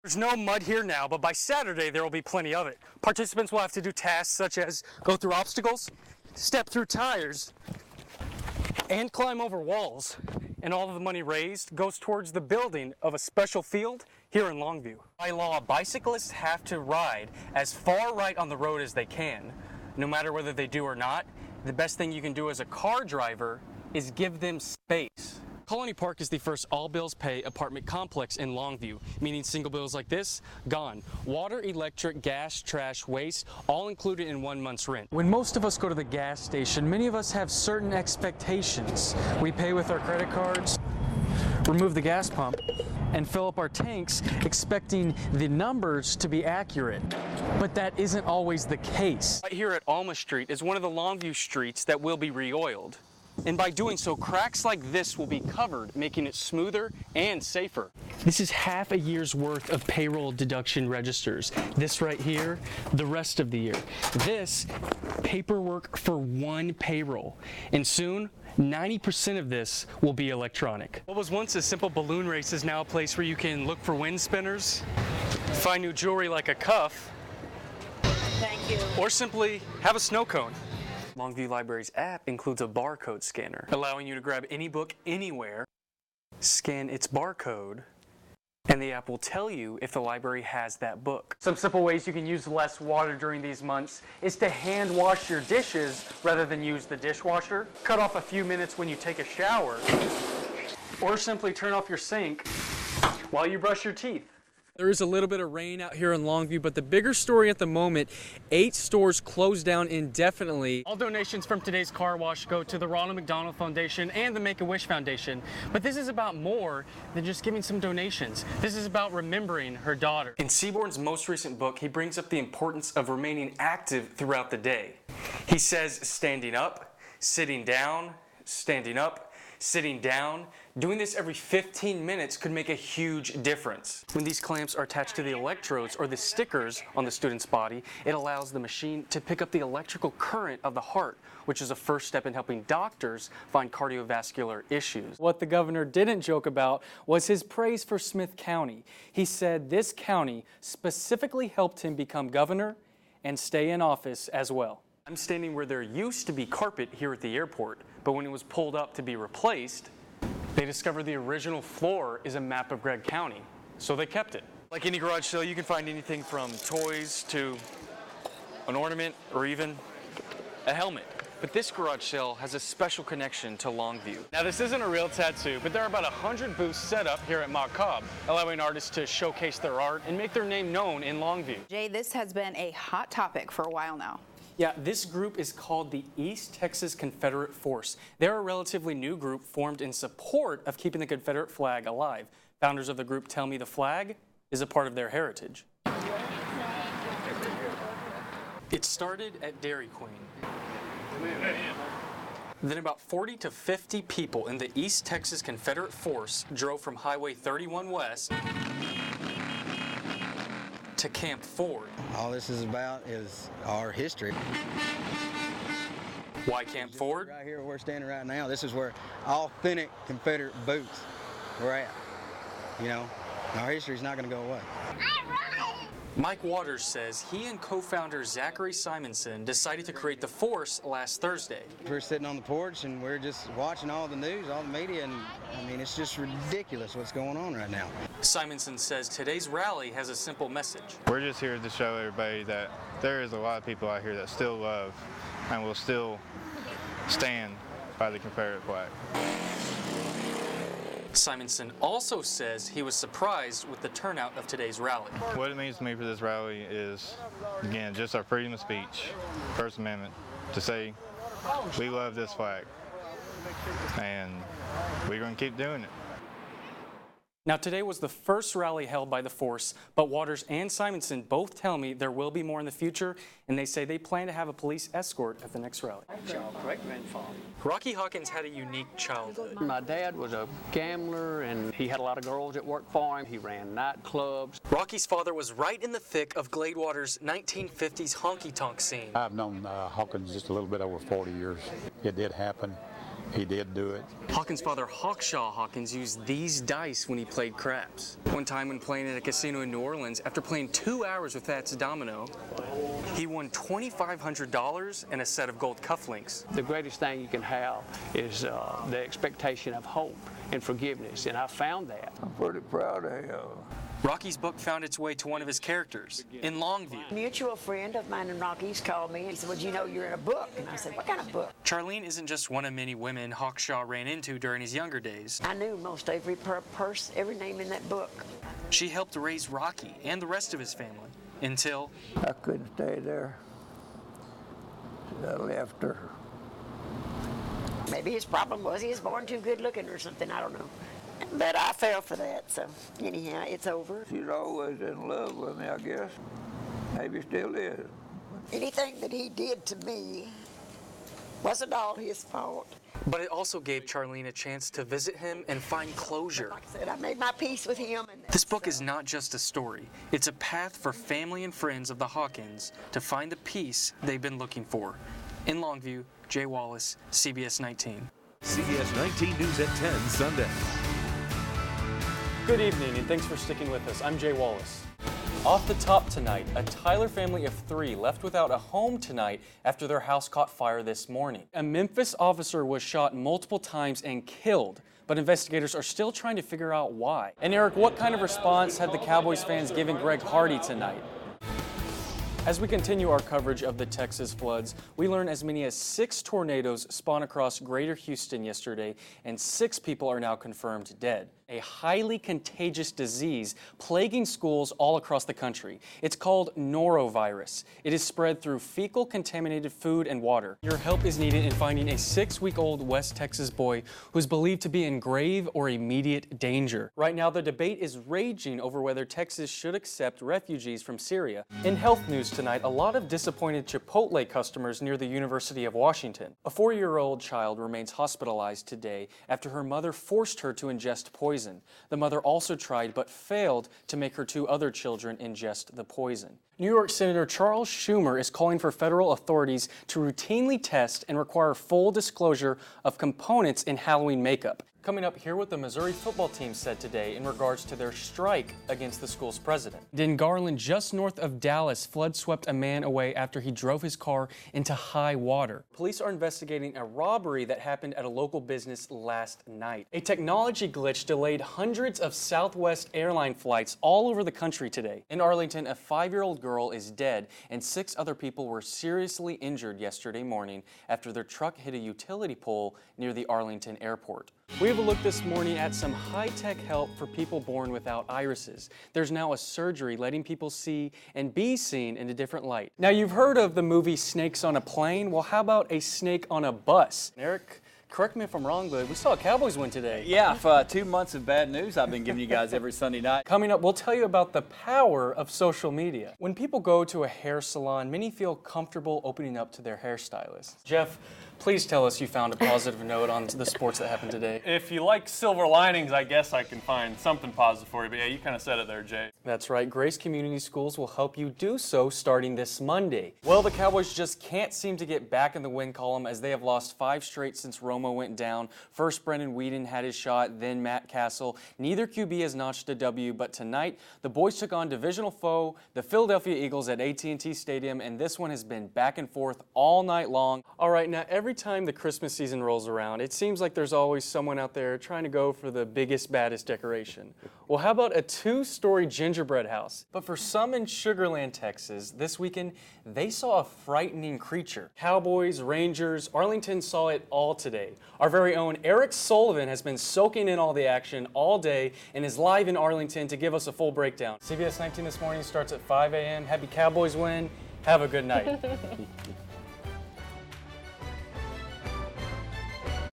There's no mud here now, but by Saturday there will be plenty of it. Participants will have to do tasks such as go through obstacles, step through tires, and climb over walls. And all of the money raised goes towards the building of a special field here in Longview. By law, bicyclists have to ride as far right on the road as they can. No matter whether they do or not, the best thing you can do as a car driver is give them space. Colony Park is the first all-bills-pay apartment complex in Longview, meaning single bills like this, gone. Water, electric, gas, trash, waste, all included in 1 month's rent. When most of us go to the gas station, many of us have certain expectations. We pay with our credit cards, remove the gas pump, and fill up our tanks expecting the numbers to be accurate. But that isn't always the case. Right here at Alma Street is one of the Longview streets that will be re-oiled. And by doing so, cracks like this will be covered, making it smoother and safer. This is half a year's worth of payroll deduction registers. This right here, the rest of the year. This, paperwork for one payroll. And soon, 90% of this will be electronic. What was once a simple balloon race is now a place where you can look for wind spinners, find new jewelry like a cuff, thank you, or simply have a snow cone. Longview Library's app includes a barcode scanner, allowing you to grab any book anywhere, scan its barcode, and the app will tell you if the library has that book. Some simple ways you can use less water during these months is to hand wash your dishes rather than use the dishwasher, cut off a few minutes when you take a shower, or simply turn off your sink while you brush your teeth. There is a little bit of rain out here in Longview, but the bigger story at the moment, 8 stores closed down indefinitely. All donations from today's car wash go to the Ronald McDonald Foundation and the Make-A-Wish Foundation. But this is about more than just giving some donations. This is about remembering her daughter. In Seaborn's most recent book, he brings up the importance of remaining active throughout the day. He says standing up, sitting down, standing up, sitting down. Doing this every 15 minutes could make a huge difference. When these clamps are attached to the electrodes or the stickers on the student's body, it allows the machine to pick up the electrical current of the heart, which is a first step in helping doctors find cardiovascular issues. What the governor didn't joke about was his praise for Smith County. He said this county specifically helped him become governor and stay in office as well. I'm standing where there used to be carpet here at the airport, but when it was pulled up to be replaced, they discovered the original floor is a map of Gregg County, so they kept it. Like any garage sale, you can find anything from toys to an ornament or even a helmet. But this garage sale has a special connection to Longview. Now, this isn't a real tattoo, but there are about 100 booths set up here at Macabre, allowing artists to showcase their art and make their name known in Longview. Jay, this has been a hot topic for a while now. Yeah, this group is called the East Texas Confederate Force. They're a relatively new group formed in support of keeping the Confederate flag alive. Founders of the group tell me the flag is a part of their heritage. It started at Dairy Queen. Then about 40 to 50 people in the East Texas Confederate Force drove from Highway 31 West to Camp Ford. All this is about is our history. Why Camp Ford? Right here where we're standing right now, this is where authentic Confederate boots were at. You know, our history's not going to go away. Mike Waters says he and co-founder Zachary Simonson decided to create the Force last Thursday. We're sitting on the porch and we're just watching all the news, all the media, and I mean, it's just ridiculous what's going on right now. Simonson says today's rally has a simple message. We're just here to show everybody that there is a lot of people out here that still love and will still stand by the Confederate flag. Simonson also says he was surprised with the turnout of today's rally. What it means to me for this rally is, again, just our freedom of speech, First Amendment, to say we love this flag, and we're going to keep doing it. Now, today was the first rally held by the Force, but Waters and Simonson both tell me there will be more in the future, and they say they plan to have a police escort at the next rally. Rocky Hawkins had a unique childhood. My dad was a gambler, and he had a lot of girls that worked for him. He ran nightclubs. Rocky's father was right in the thick of Gladewater's 1950s honky-tonk scene. I've known Hawkins just a little bit over 40 years. It did happen. he did do it. Hawkins' father, Hawkshaw Hawkins, used these dice when he played craps. One time when playing at a casino in New Orleans, after playing 2 hours with Fats Domino, he won $2,500 and a set of gold cufflinks. The greatest thing you can have is the expectation of hope and forgiveness, and I found that. I'm pretty proud of him. Rocky's book found its way to one of his characters in Longview. A mutual friend of mine and Rocky's called me and said, well, you know you're in a book. And I said, what kind of book? Charlene isn't just one of many women Hawkshaw ran into during his younger days. I knew most every person, every name in that book. She helped raise Rocky and the rest of his family until I couldn't stay there. So I left her. Maybe his problem was he was born too good looking or something, I don't know. But I fell for that, so anyhow, it's over. She's always in love with me, I guess. Maybe still is. Anything that he did to me wasn't all his fault. But it also gave Charlene a chance to visit him and find closure. Like I said, I made my peace with him. And This book is not just a story. It's a path for family and friends of the Hawkins to find the peace they've been looking for. In Longview, Jay Wallis, CBS 19. CBS 19 News at 10 Sunday. Good evening, and thanks for sticking with us. I'm Jay Wallis. Off the top tonight, a Tyler family of 3 left without a home tonight after their house caught fire this morning. A Memphis officer was shot multiple times and killed, but investigators are still trying to figure out why. And Eric, what kind of response had the Cowboys fans given Greg Hardy tonight? As we continue our coverage of the Texas floods, we learn as many as 6 tornadoes spawned across greater Houston yesterday, and 6 people are now confirmed dead. A highly contagious disease plaguing schools all across the country. It's called norovirus. It is spread through fecal contaminated food and water. Your help is needed in finding a 6-week-old West Texas boy who is believed to be in grave or immediate danger. Right now, the debate is raging over whether Texas should accept refugees from Syria. In health news tonight, a lot of disappointed Chipotle customers near the University of Washington. A 4-year-old child remains hospitalized today after her mother forced her to ingest poison. The mother also tried but failed to make her 2 other children ingest the poison. New York Senator Charles Schumer is calling for federal authorities to routinely test and require full disclosure of components in Halloween makeup. Coming up, hear what the Missouri football team said today in regards to their strike against the school's president. In Garland, just north of Dallas, floods swept a man away after he drove his car into high water. Police are investigating a robbery that happened at a local business last night. A technology glitch delayed hundreds of Southwest airline flights all over the country today. In Arlington, a 5-year-old girl is dead and 6 other people were seriously injured yesterday morning after their truck hit a utility pole near the Arlington airport. We have a look this morning at some high-tech help for people born without irises. There's now a surgery letting people see and be seen in a different light. Now, you've heard of the movie Snakes on a Plane. Well, how about a snake on a bus? Eric, correct me if I'm wrong, but we saw a Cowboys win today. Yeah, for 2 months of bad news I've been giving you guys every Sunday night. Coming up, we'll tell you about the power of social media. When people go to a hair salon, many feel comfortable opening up to their hairstylist. Jeff, please tell us you found a positive note on the sports that happened today. If you like silver linings, I guess I can find something positive for you. But yeah, you kind of said it there, Jay. That's right. Grace Community Schools will help you do so starting this Monday. Well, the Cowboys just can't seem to get back in the win column as they have lost 5 straight since Romo went down. First, Brendan Whedon had his shot, then Matt Castle. Neither QB has notched a W, but tonight the boys took on divisional foe, the Philadelphia Eagles at AT&T Stadium, and this one has been back and forth all night long. All right, now every time the Christmas season rolls around, it seems like there's always someone out there trying to go for the biggest, baddest decoration. Well, how about a 2-story gingerbread house? But for some in Sugar Land, Texas, this weekend, they saw a frightening creature. Cowboys, Rangers, Arlington saw it all today. Our very own Eric Sullivan has been soaking in all the action all day and is live in Arlington to give us a full breakdown. CBS 19 this morning starts at 5 a.m. Happy Cowboys win. Have a good night.